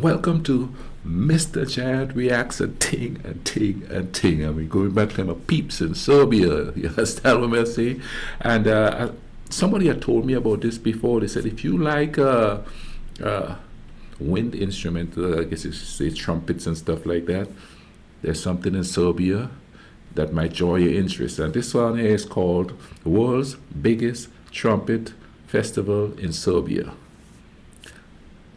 welcome to Mr. Giant Reacts a Ting and Ting and Ting. And we're going back to my peeps in Serbia. You understand what I'm saying? And somebody had told me about this before. They said if you like wind instrument, I guess you say trumpets and stuff like that, there's something in Serbia that might draw your interest. And this one here is called the world's biggest trumpet festival in Serbia.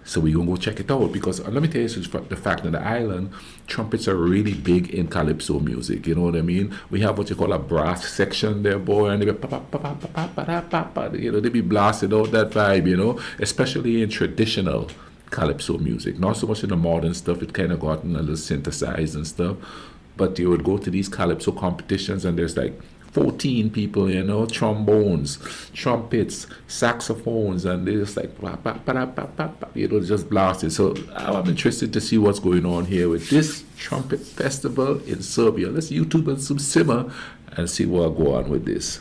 So we're going to go check it out, because let me tell you the fact that the island, trumpets are really big in calypso music, you know what I mean? We have what you call a brass section there, boy, and they be, you know, they be blasted out that vibe, you know, especially in traditional calypso music. Not so much in the modern stuff, it kind of gotten a little synthesized and stuff, but you would go to these calypso competitions and there's like 14 people, you know, trombones, trumpets, saxophones, and they're just like, you know, just blasted. So I'm interested to see what's going on here with this trumpet festival in Serbia. Let's YouTube and some simmer and see what'll go on with this.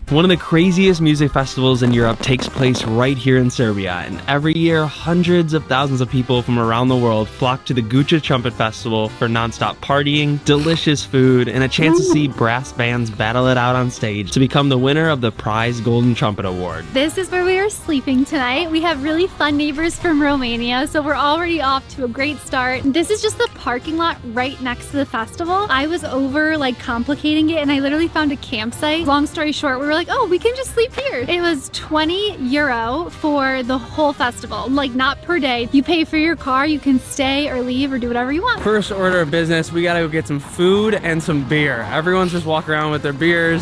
One of the craziest music festivals in Europe takes place right here in Serbia, and every year hundreds of thousands of people from around the world flock to the Guča Trumpet Festival for non-stop partying, delicious food, and a chance to see brass bands battle it out on stage to become the winner of the prize Golden Trumpet Award. This is where we are sleeping tonight. We have really fun neighbors from Romania, so we're already off to a great start. This is just the parking lot right next to the festival. I was over like complicating it and I literally found a campsite. Long story short, we were like, oh, we can just sleep here. It was 20 euro for the whole festival, like not per day. You pay for your car, you can stay or leave or do whatever you want. First order of business, we gotta go get some food and some beer. Everyone's just walking around with their beers.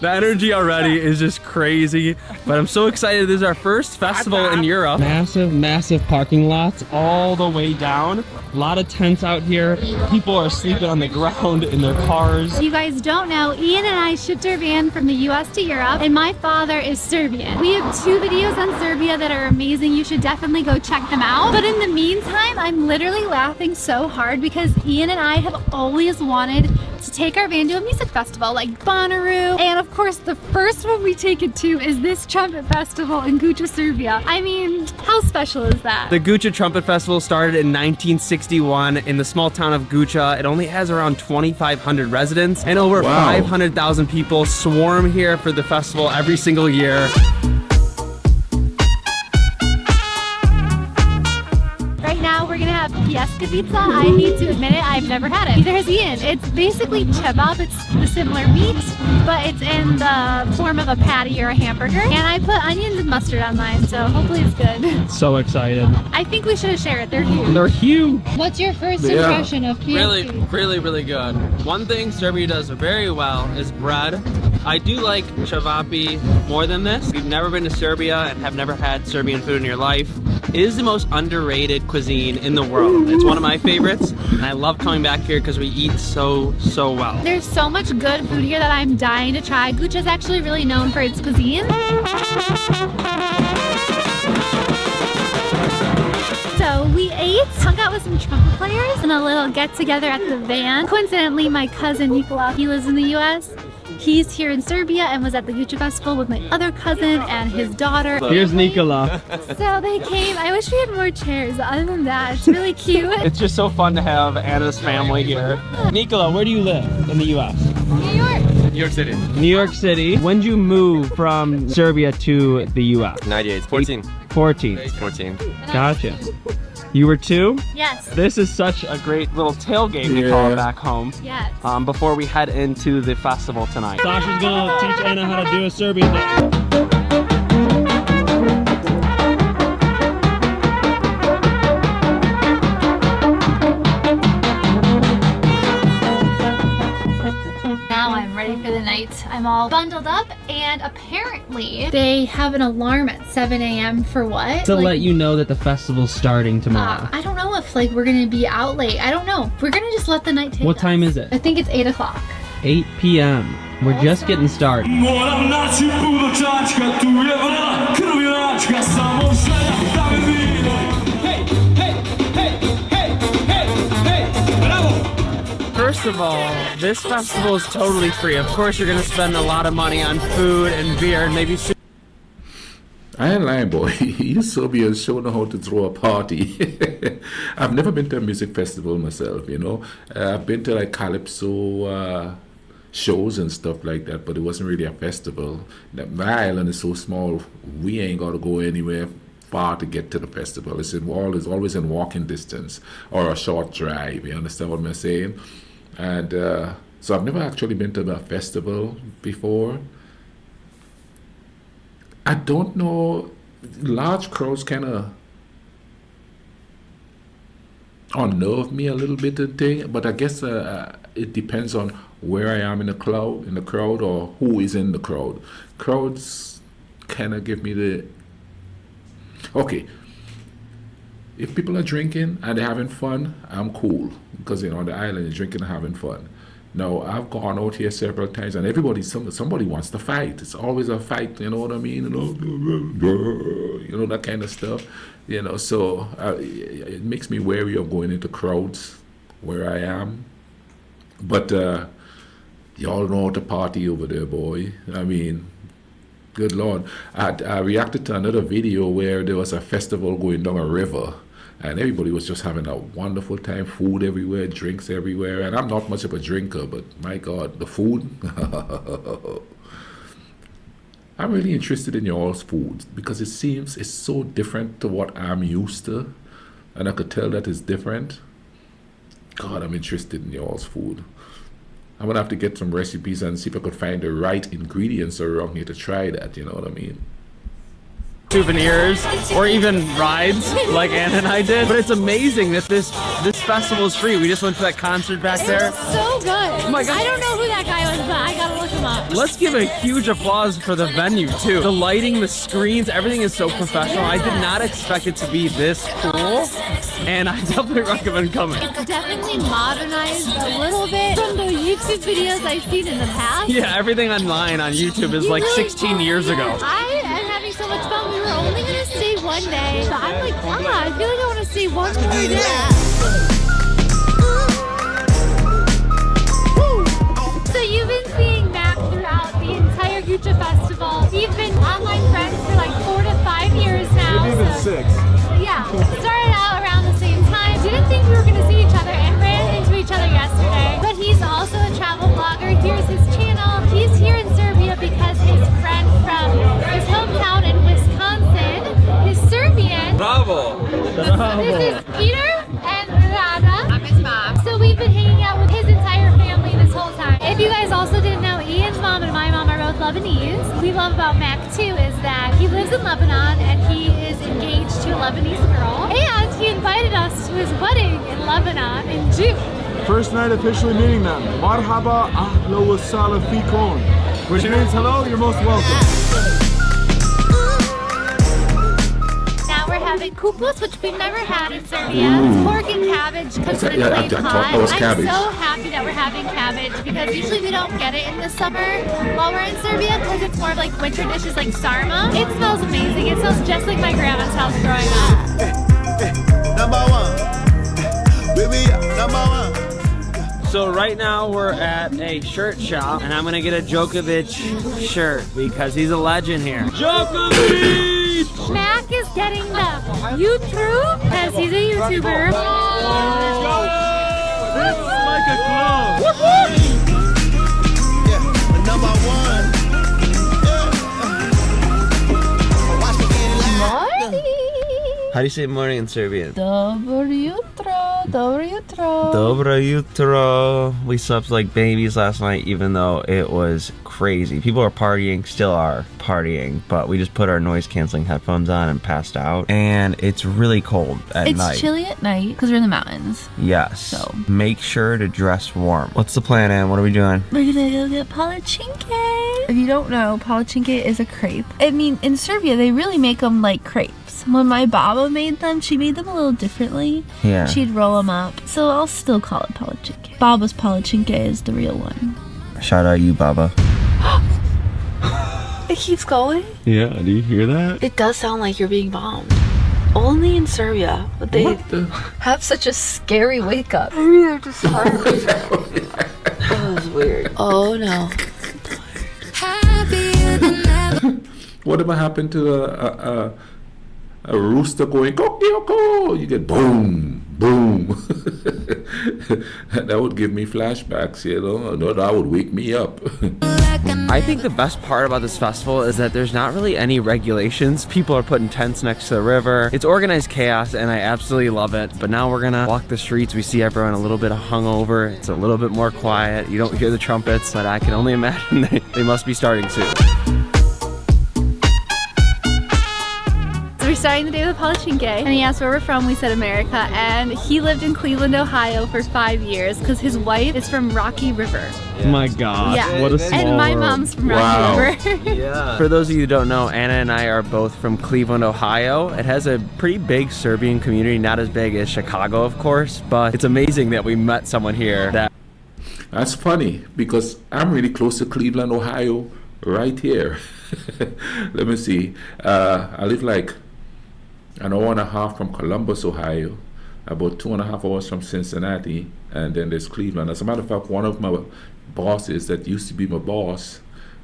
The energy already is just crazy, but I'm so excited. This is our first festival in Europe. Massive parking lots all the way down. A lot of tents out here. People are sleeping on the ground in their cars. You guys don't know, Ian and I shipped our van from the US to Europe, and my father is Serbian. We have 2 videos on Serbia that are amazing. You should definitely go check them out. But in the meantime, I'm literally laughing so hard because Ian and I have always wanted to take our van to a music festival like Bonnaroo, and of course the first one we take it to is this trumpet festival in Guča, Serbia. I mean, how special is that? The Guča Trumpet Festival started in 1961 in the small town of Guča. It only has around 2,500 residents, and over 500,000 people swarm here for the festival every single year. We're gonna have Fiesta pizza. I need to admit it, I've never had it. Neither has Ian. It's basically kebab. It's the similar meat, but it's in the form of a patty or a hamburger. And I put onions and mustard on mine, so hopefully it's good. So excited. I think we should have shared it. They're huge. They're huge. What's your first impression of Fiesta? Really good. One thing Serbia does very well is bread. I do like cevapi more than this. If you've never been to Serbia and have never had Serbian food in your life, it is the most underrated cuisine in the world. It's one of my favorites, and I love coming back here because we eat so well. There's so much good food here that I'm dying to try. Guča is actually really known for its cuisine. So we ate, hung out with some trumpet players, and a little get-together at the van. Coincidentally, my cousin Nikola, he lives in the US. He's here in Serbia and was at the Guča Festival with my other cousin and his daughter. Here's Nikola. So they came. I wish we had more chairs. Other than that, it's really cute. It's just so fun to have Anna's family here. Nikola, where do you live in the US? New York. New York City. New York City. When did you move from Serbia to the US? 98. 14. 14. 14. Gotcha. You were 2? Yes. This is such a great little tailgate, we call it back home. Yes. Before we head into the festival tonight. Sasha's gonna teach Anna how to do a Serbian dance. For the night. I'm all bundled up, and apparently they have an alarm at 7 a.m. for what? To let you know that the festival's starting tomorrow. I don't know if like we're gonna be out late. I don't know. We're gonna just let the night take What time us. is it? I think it's 8 o'clock. 8 p.m. We're just getting started. First of all, this festival is totally free. Of course, you're gonna spend a lot of money on food and beer and maybe soup. I ain't lying, boy. You Serbians sure know how to throw a party. I've never been to a music festival myself, you know. I've been to like calypso shows and stuff like that, but it wasn't really a festival. My island is so small, we ain't got to go anywhere far to get to the festival. It's always in walking distance or a short drive. You understand what I'm saying? And so I've never actually been to a festival before. I don't know. Large crowds kind of unnerve me a little bit and thing, but I guess it depends on where I am in the crowd, or who is in the crowd. Crowds kind of give me the okay. If people are drinking and they're having fun, I'm cool, because you know on the island you're drinking and having fun. Now I've gone out here several times and somebody wants to fight. It's always a fight, you know what I mean? You know that kind of stuff. You know, so it makes me wary of going into crowds where I am. But y'all know how to party over there, boy. I mean, good Lord. I reacted to another video where there was a festival going down a river, and everybody was just having a wonderful time. Food everywhere, drinks everywhere. And I'm not much of a drinker, but my God, the food. I'm really interested in y'all's food because it seems it's so different to what I'm used to. And I could tell that it's different. God, I'm interested in y'all's food. I'm going to have to get some recipes and see if I could find the right ingredients around here to try that, you know what I mean? Souvenirs or even rides like Anna and I did, but it's amazing that this festival is free. We just went to that concert back there. It was so good. Oh my God. I don't know who that guy was, but I gotta look him up. Let's give a huge applause for the venue too. The lighting, the screens, everything is so professional. I did not expect it to be this cool, and I definitely recommend coming. It's definitely modernized a little bit from the YouTube videos I've seen in the past. Yeah, everything online on YouTube is like 16 years ago. I am having so much fun. We were only gonna stay one day, but I'm like, I feel like I want to stay one more day. So you've been seeing Mac throughout the entire Guca festival. We've been online friends for like 4 to 5 years now. Maybe even 6. Yeah, started out around the same time. Didn't think we were gonna see each other and ran into each other yesterday. But he's also a travel blogger. Here's his channel. He's here in Serbia because his friend from his hometown in Wisconsin is Serbian. Bravo! This is Peter and Rada. I'm his mom. So we've been hanging out with his entire family this whole time. If you guys also didn't know, Ian's mom and my mom are both Lebanese. What we love about Mac too is that he lives in Lebanon and he is engaged to a Lebanese girl. And he invited us to his wedding in Lebanon in June. First night officially meeting them. Marhaba, ahla wa sala fikon. Which means hello, you're most welcome. Now we're having kupus, which we've never had in Serbia. It's pork and cabbage cooked in a clay pot. I'm so happy that we're having cabbage because usually we don't get it in the summer while we're in Serbia because it's more of like winter dishes like sarma. It smells amazing. It smells just like my grandma's house growing up. Number one. Baby, number one. So right now we're at a shirt shop and I'm gonna get a Djokovic shirt because he's a legend here. Djokovic! Mac is getting the YouTube because he's a YouTuber. It's like a glove. Yeah, number one. How do you say morning in Serbian? Dobro jutro, dobro jutro. Dobro jutro. We slept like babies last night even though it was crazy. People are partying, still are partying, but we just put our noise canceling headphones on and passed out. And it's really cold at night. It's chilly at night because we're in the mountains. Yes. So make sure to dress warm. What's the plan, Ann? What are we doing? we're gonna go get palatschinke. If you don't know, palatschinke is a crepe. I mean, in Serbia, they really make them like crepes. When my baba made them, she made them a little differently. Yeah. She'd roll them up. So I'll still call it palatschinke. Baba's palatschinke is the real one. Shout out you, Baba. It keeps going. Yeah, do you hear that? It does sound like you're being bombed. Only in Serbia, but they have such a scary wake up. I mean, they're just Oh, that's weird. Oh no. Whatever happened to a rooster going "Kokioko"? You get boom, boom. That would give me flashbacks, you know. That would wake me up. I think the best part about this festival is that there's not really any regulations. People are putting tents next to the river. It's organized chaos and I absolutely love it. But now we're gonna walk the streets. We see everyone a little bit hungover. It's a little bit more quiet. You don't hear the trumpets, but I can only imagine they must be starting soon. So we're starting the day with Palichinke, and he asked where we're from. We said America, and he lived in Cleveland, Ohio for 5 years because his wife is from Rocky River. Oh my God, Yeah. what a small And my world. mom's from Wow. Rocky River. Yeah. For those of you who don't know, Anna and I are both from Cleveland, Ohio. It has a pretty big Serbian community, not as big as Chicago, of course, but it's amazing that we met someone here that That's funny because I'm really close to Cleveland, Ohio, right here. Let me see. I live like an hour and a half from Columbus, Ohio, about 2.5 hours from Cincinnati, and then there's Cleveland. As a matter of fact, one of my bosses that used to be my boss,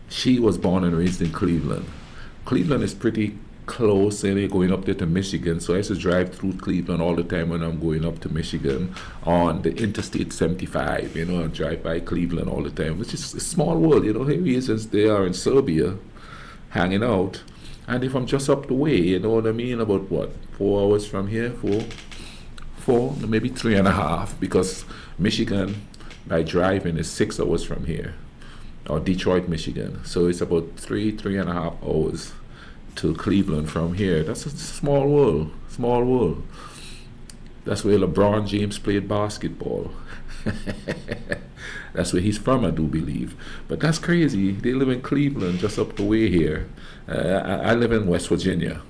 she was born and raised in Cleveland. Cleveland is pretty close, and they're going up there to Michigan, so I used to drive through Cleveland all the time when I'm going up to Michigan on the Interstate 75, you know, and drive by Cleveland all the time. It's just a small world, you know. Here he is, as they are in Serbia, hanging out. And if I'm just up the way, you know what I mean, about what, 4 hours from here, four, maybe 3.5, because Michigan by driving is 6 hours from here, or Detroit, Michigan. So it's about 3.5 hours to Cleveland from here. That's a small world, small world. That's where LeBron James played basketball. That's where he's from, I do believe. But that's crazy. They live in Cleveland, just up the way here. I live in West Virginia,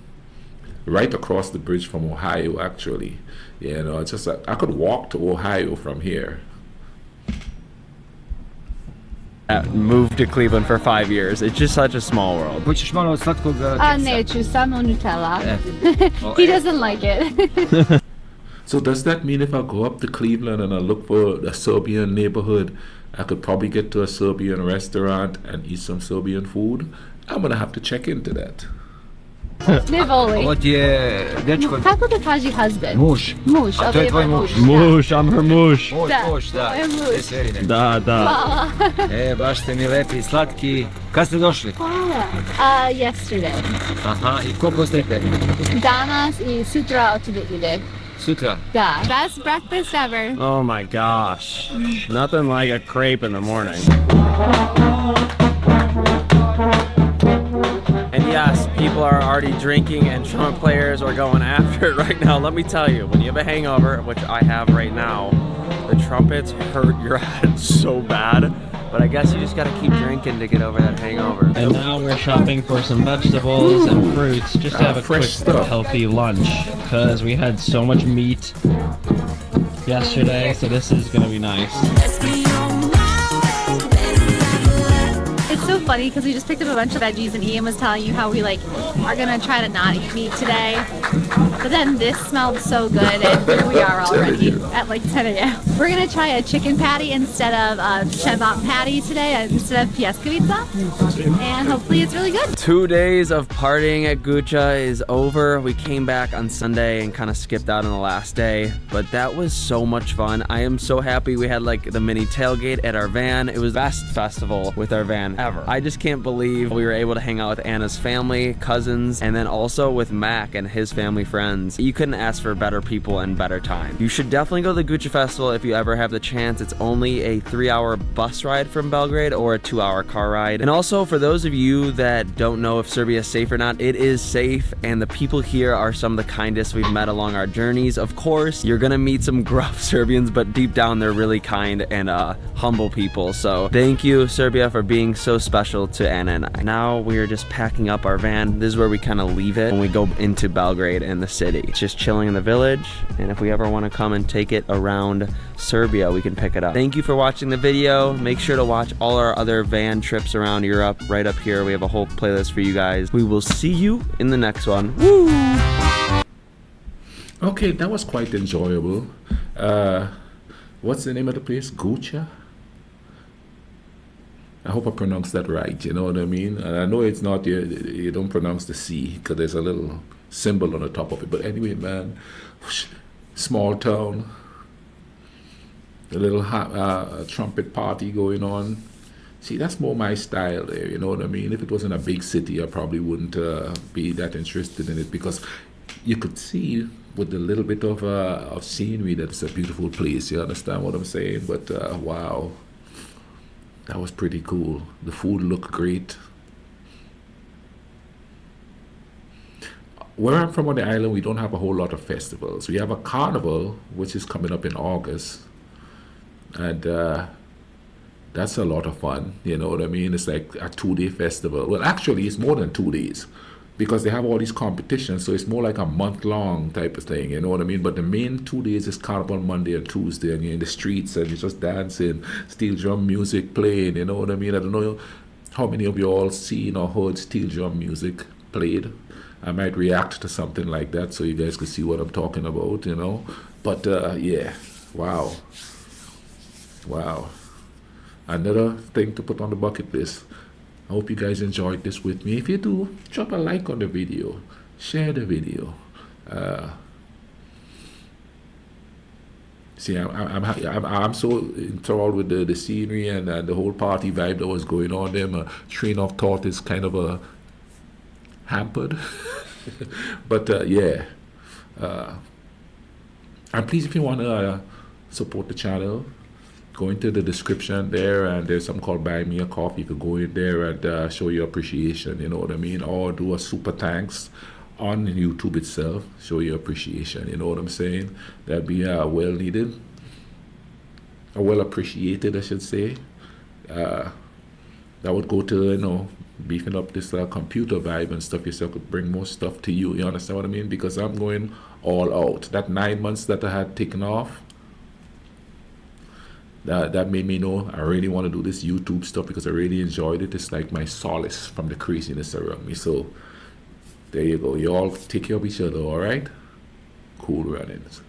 right across the bridge from Ohio, actually. You know, it's just I could walk to Ohio from here. moved to Cleveland for 5 years. It's just such a small world. Hoćeš malo slatkog Neću, samo Nutella. He doesn't like it. So does that mean if I go up to Cleveland and I look for a Serbian neighborhood, I could probably get to a Serbian restaurant and eat some Serbian food? I'm gonna have to check into that. Ne voli. Ovo ti je dečko... Kako da kaži husband? Muž. Muž, A ovo to je je tvoj moj muž. muž. Muž, I'm her muž. Moj Da, muž, da. to je muž. E, Serine. Da, da. Hvala. Baš ste mi lepi i slatki. Kad ste došli? Hvala. Yesterday. Aha, i koliko ste? Danas i sutra otuda ide. Sutra. Da. Best breakfast ever. Oh my gosh. Nothing like a crepe in the morning. And yes, people are already drinking and trumpet players are going after it right now. Let me tell you, when you have a hangover, which I have right now, the trumpets hurt your head so bad. But I guess you just gotta keep drinking to get over that hangover. And now we're shopping for some vegetables and fruits just to have a quick, fresh stuff. healthy lunch. Because we had so much meat yesterday, so this is gonna be nice. It's so funny because we just picked up a bunch of veggies and Ian was telling you how we like are gonna try to not eat meat today. But then this smelled so good and here we are already at like 10 a.m. We're gonna try a chicken patty instead of a kebab patty today, instead of pieskovica. And hopefully it's really good. 2 days of partying at Guča is over. We came back on Sunday and kind of skipped out on the last day, but that was so much fun. I am so happy we had like the mini tailgate at our van. It was the best festival with our van ever. I just can't believe we were able to hang out with Anna's family, cousins, and then also with Mac and his family friends. You couldn't ask for better people and better time. You should definitely go to the Guča Festival if you ever have the chance. It's only a 3-hour bus ride from Belgrade or a 2-hour car ride. And also for those of you that don't know if Serbia is safe or not, it is safe and the people here are some of the kindest we've met along our journeys. Of course, you're gonna meet some gruff Serbians, but deep down they're really kind and humble people. So thank you, Serbia, for being so special to Anna and I. Now we are just packing up our van. This is where we kind of leave it when we go into Belgrade and the city. It's just chilling in the village, and if we ever want to come and take it around Serbia, we can pick it up. Thank you for watching the video. Make sure to watch all our other van trips around Europe right up here. We have a whole playlist for you guys. We will see you in the next one. Woo! Okay, that was quite enjoyable. What's the name of the place? Guča? I hope I pronounced that right, you know what I mean? And I know it's not, you don't pronounce the C because there's a little symbol on the top of it. But anyway, man, small town, a little trumpet party going on. See, that's more my style there, you know what I mean? If it was in a big city, I probably wouldn't be that interested in it, because you could see with a little bit of scenery that it's a beautiful place, you understand what I'm saying? But wow, that was pretty cool. The food looked great. Where I'm from on the island, we don't have a whole lot of festivals. We have a carnival, which is coming up in August. And that's a lot of fun, you know what I mean? It's like a 2-day festival. Well, actually, it's more than 2 days, because they have all these competitions, so it's more like a month-long type of thing, you know what I mean? But the main 2 days is Carnival Monday and Tuesday, and you're in the streets, and you're just dancing, steel drum music playing, you know what I mean? I don't know how many of you all seen or heard steel drum music played. I might react to something like that so you guys can see what I'm talking about, you know? But yeah, wow. Wow. Another thing to put on the bucket list. I hope you guys enjoyed this with me. If you do, drop a like on the video, share the video. See, I'm so enthralled with the scenery and the whole party vibe that was going on there. My train of thought is kind of hampered. But yeah. And please, if you want to support the channel, go into the description there, and there's something called Buy Me a Coffee. You could go in there and show your appreciation, you know what I mean? Or do a super thanks on YouTube itself, show your appreciation, you know what I'm saying? That'd be well needed, or well appreciated, I should say. That would go to, you know, beefing up this computer vibe and stuff. Yourself could bring more stuff to you, you understand what I mean? Because I'm going all out. That 9 months that I had taken off, that made me know I really want to do this YouTube stuff, because I really enjoyed it. It's like my solace from the craziness around me. So there you go. You all take care of each other, all right? Cool runnings.